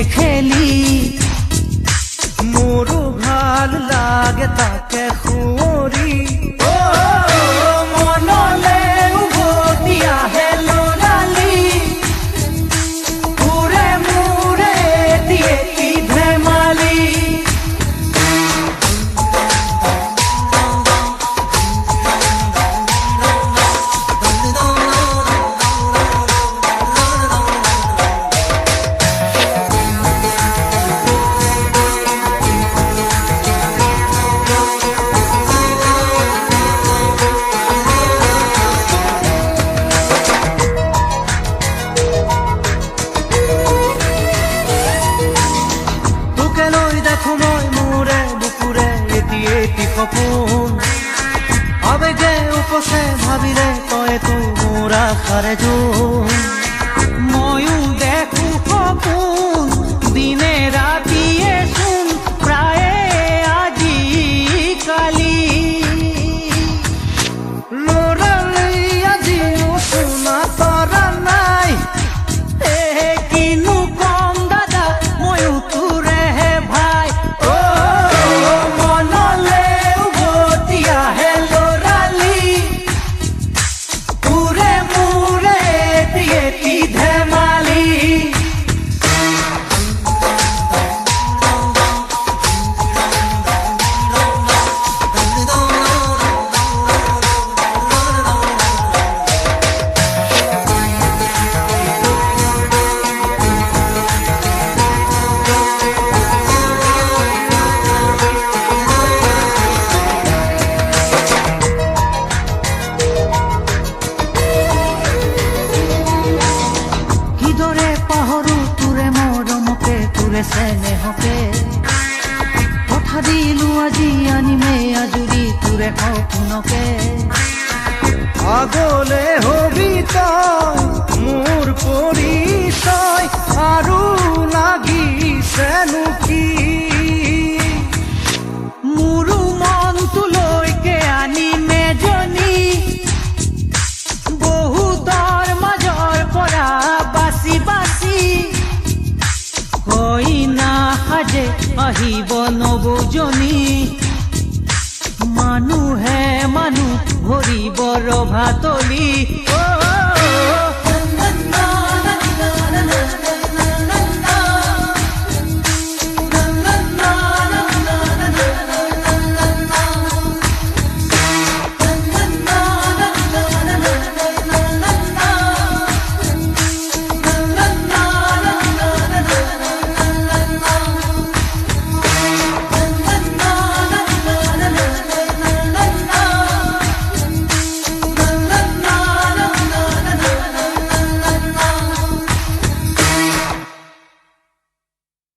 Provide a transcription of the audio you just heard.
খেলি মোৰো ভাল লাগে তাকে সুঁৱৰি মনলে উভতি আহে লৰালি ঘূৰে মূৰে দিয়ে কি ধেমালি সপোন আবেগে উপচে ভাবিলে তই তো মোৰ আশাৰে জোন ময়ো দেখো সপোন দিনে ৰাতিয়ে চোন প্ৰায়ে আজি কালি লৰালি আজিও শুনা তৰা নাই কিনো কম দাদা ময়ো তোৰে ভাই স্নেহকে কথা দিলো আজি আনিমে আজুৰি তোৰে সপোনকে আগলে হবি তই মোৰ পৰিচয় আৰু লাগিছেনো কি মোৰো মনটোলৈকে আনিমে জনী বহুতৰ মাজৰ পৰা বাচি বাচি কইনা সাজে আহিব নবজনী মানুহে মানুহ ভৰিব ৰভাতলি